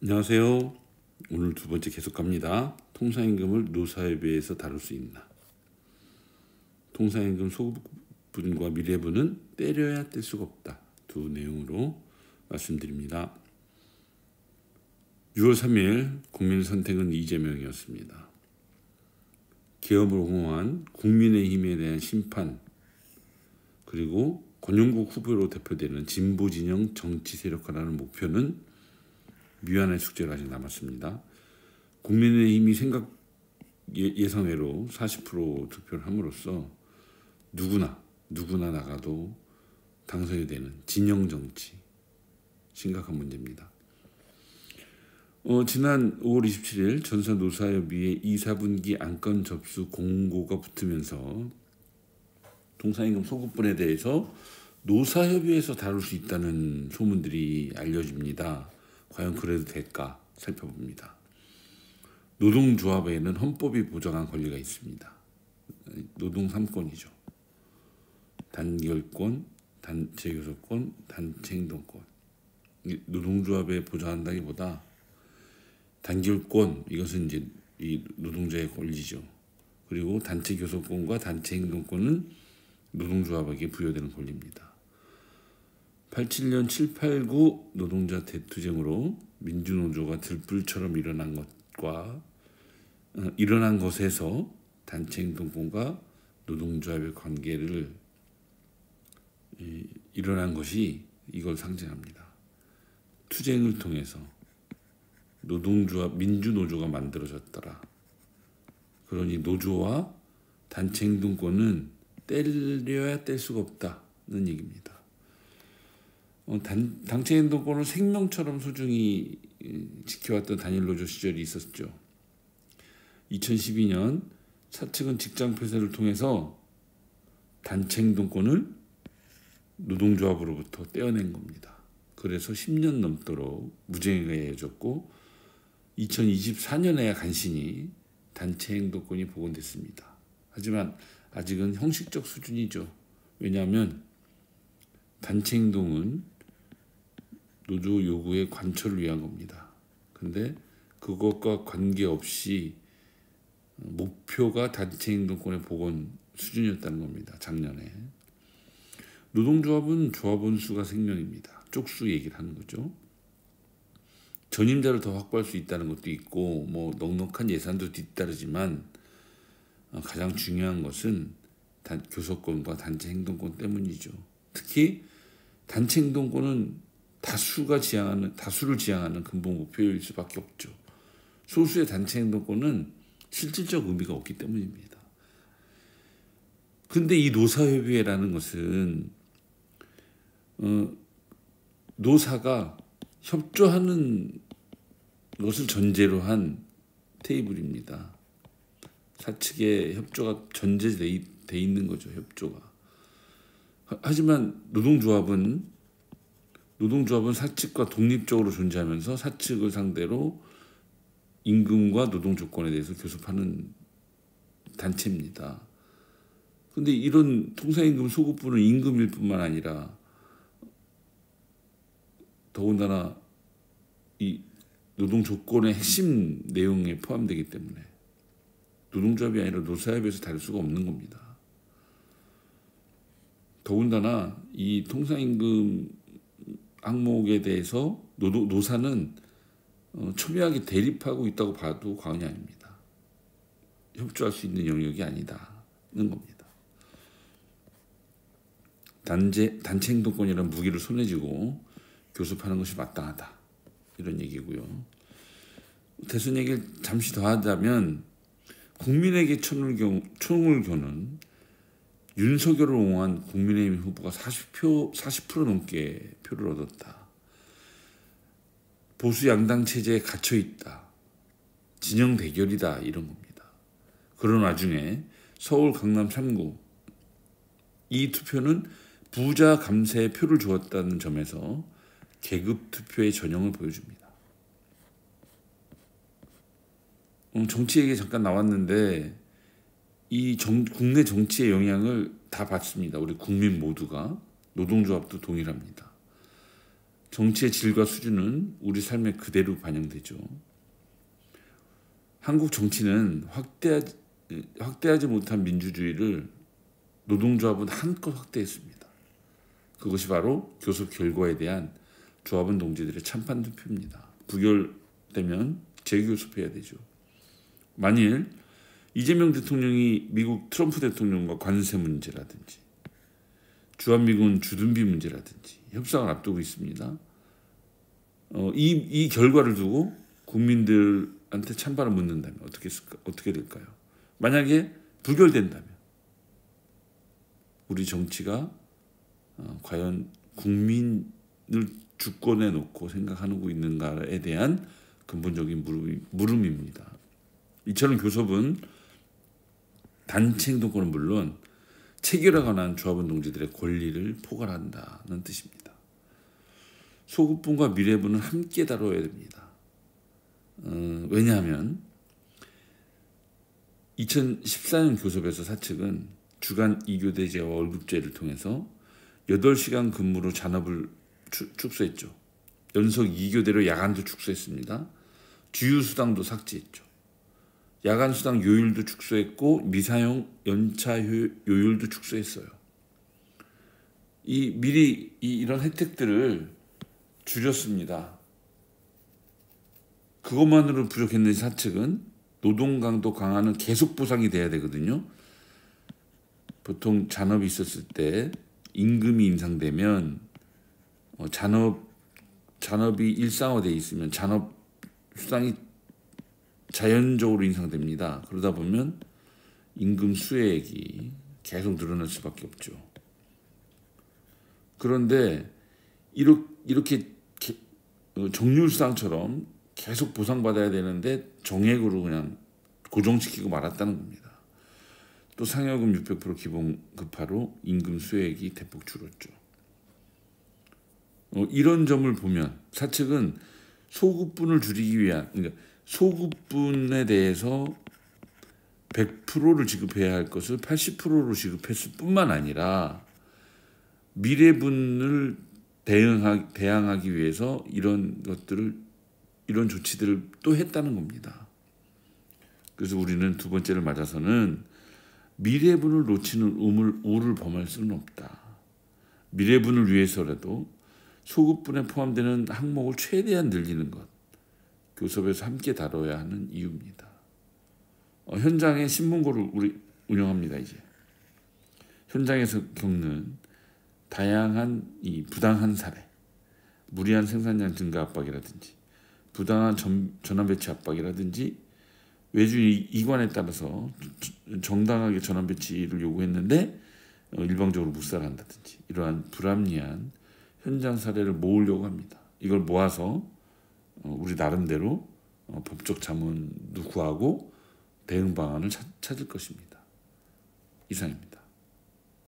안녕하세요. 오늘 두 번째 계속 갑니다. 통상임금을 노사협의회에서 다룰 수 있나? 통상임금 소급분과 미래분은 때려야 뗄 수가 없다. 두 내용으로 말씀드립니다. 6월 3일 국민 선택은 이재명이었습니다. 계엄을 옹호한 국민의힘에 대한 심판, 그리고 권영국 후보로 대표되는 진보진영 정치 세력화라는 목표는 미완의 숙제가 아직 남았습니다. 국민의힘이 예상외로 40% 득표를 함으로써 누구나 나가도 당선이 되는 진영 정치, 심각한 문제입니다. 지난 5월 27일 전사노사협의회 2, 4분기 안건 접수 공고가 붙으면서 통상임금 소급분에 대해서 노사협의회에서 다룰 수 있다는 소문들이 알려집니다. 과연 그래도 될까 살펴봅니다. 노동조합에는 헌법이 보장한 권리가 있습니다. 노동 3권이죠. 단결권, 단체교섭권, 단체행동권. 노동조합에 보장한다기보다 단결권, 이것은 이제 이 노동자의 권리죠. 그리고 단체교섭권과 단체행동권은 노동조합에게 부여되는 권리입니다. 87년 789 노동자 대투쟁으로 민주노조가 들불처럼 일어난 것에서 단체행동권과 노동조합의 관계를 일어난 것이 이걸 상징합니다. 투쟁을 통해서 민주노조가 만들어졌더라. 그러니 노조와 단체행동권은 때려야 뗄 수가 없다는 얘기입니다. 단체행동권을 생명처럼 소중히 지켜왔던 단일노조 시절이 있었죠. 2012년 사측은 직장폐쇄를 통해서 단체행동권을 노동조합으로부터 떼어낸 겁니다. 그래서 10년 넘도록 무쟁의해졌고 2024년에야 간신히 단체행동권이 복원됐습니다. 하지만 아직은 형식적 수준이죠. 왜냐하면 단체행동은 노조 요구의 관철을 위한 겁니다. 근데 그것과 관계없이 목표가 단체행동권의 복원 수준이었다는 겁니다. 작년에. 노동조합은 조합원 수가 생명입니다. 쪽수 얘기를 하는 거죠. 전임자를 더 확보할 수 있다는 것도 있고 넉넉한 예산도 뒤따르지만 가장 중요한 것은 교섭권과 단체행동권 때문이죠. 특히 단체행동권은 다수를 지향하는 근본 목표일 수밖에 없죠. 소수의 단체행동권은 실질적 의미가 없기 때문입니다. 근데 이 노사협의회라는 것은 노사가 협조하는 것을 전제로 한 테이블입니다. 사측의 협조가 전제돼 있는 거죠. 협조가. 하지만 노동조합은 사측과 독립적으로 존재하면서 사측을 상대로 임금과 노동 조건에 대해서 교섭하는 단체입니다. 그런데 이런 통상임금 소급분은 임금일 뿐만 아니라 더군다나 이 노동 조건의 핵심 내용에 포함되기 때문에 노동조합이 아니라 노사협에서 다룰 수가 없는 겁니다. 더군다나 이 통상임금 항목에 대해서 노사는 첨예하게 대립하고 있다고 봐도 과언이 아닙니다. 협조할 수 있는 영역이 아니다는 겁니다. 단체행동권이라는 무기를 손에 쥐고 교섭하는 것이 마땅하다. 이런 얘기고요. 대선 얘기를 잠시 더 하자면 국민에게 총을 겨눈 윤석열을 옹호한 국민의힘 후보가 40% 넘게 표를 얻었다. 보수 양당 체제에 갇혀 있다. 진영 대결이다. 이런 겁니다. 그런 와중에 서울 강남 3구 이 투표는 부자 감세에 표를 주었다는 점에서 계급 투표의 전형을 보여줍니다. 정치 얘기 잠깐 나왔는데 이 국내 정치의 영향을 다 받습니다. 우리 국민 모두가. 노동조합도 동일합니다. 정치의 질과 수준은 우리 삶에 그대로 반영되죠. 한국 정치는 확대하지 못한 민주주의를 노동조합은 한껏 확대했습니다. 그것이 바로 교섭 결과에 대한 조합원 동지들의 찬반 투표입니다. 부결되면 재교섭해야 되죠. 만일 이재명 대통령이 미국 트럼프 대통령과 관세 문제라든지 주한미군 주둔비 문제라든지 협상을 앞두고 있습니다. 이 결과를 두고 국민들한테 찬반을 묻는다면 어떻게 될까요? 만약에 부결된다면 우리 정치가 과연 국민을 주권에 놓고 생각하고 있는가에 대한 근본적인 물음입니다. 이처럼 교섭은 단체 행동권은 물론 체결에 관한 조합원 동지들의 권리를 포괄한다는 뜻입니다. 소급분과 미래분은 함께 다뤄야 됩니다. 왜냐하면 2014년 교섭에서 사측은 주간 2교대제와 월급제를 통해서 8시간 근무로 잔업을 축소했죠. 연속 2교대로 야간도 축소했습니다. 주휴수당도 삭제했죠. 야간수당 요율도 축소했고 미사용 연차 요율도 축소했어요. 미리 이런 혜택들을 줄였습니다. 그것만으로 부족했는지 사측은 노동 강도 강화는 계속 보상이 돼야 되거든요. 보통 잔업이 있었을 때 임금이 인상되면 잔업이 일상화되어 있으면 잔업 수당이 자연적으로 인상됩니다. 그러다 보면 임금 수혜액이 계속 늘어날 수밖에 없죠. 그런데 이렇게 정률수당처럼 계속 보상받아야 되는데 정액으로 그냥 고정시키고 말았다는 겁니다. 또 상여금 600% 기본급하로 임금 수혜액이 대폭 줄었죠. 이런 점을 보면 사측은 소급분을 줄이기 위한, 그러니까 소급분에 대해서 100%를 지급해야 할 것을 80%로 지급했을 뿐만 아니라 미래분을 대항하기 위해서 이런 조치들을 또 했다는 겁니다. 그래서 우리는 두 번째를 맞아서는 미래분을 놓치는 우를 범할 수는 없다. 미래분을 위해서라도 소급분에 포함되는 항목을 최대한 늘리는 것, 교섭에서 함께 다뤄야 하는 이유입니다. 현장에 신문고를 우리 운영합니다. 이제 현장에서 겪는 다양한 이 부당한 사례, 무리한 생산량 증가 압박이라든지 부당한 전환 배치 압박이라든지 외주 이관에 따라서 정당하게 전환 배치를 요구했는데 일방적으로 묵살을 한다든지 이러한 불합리한 현장 사례를 모으려고 합니다. 이걸 모아서 우리 나름대로 법적 자문도 구하고 대응 방안을 찾을 것입니다. 이상입니다.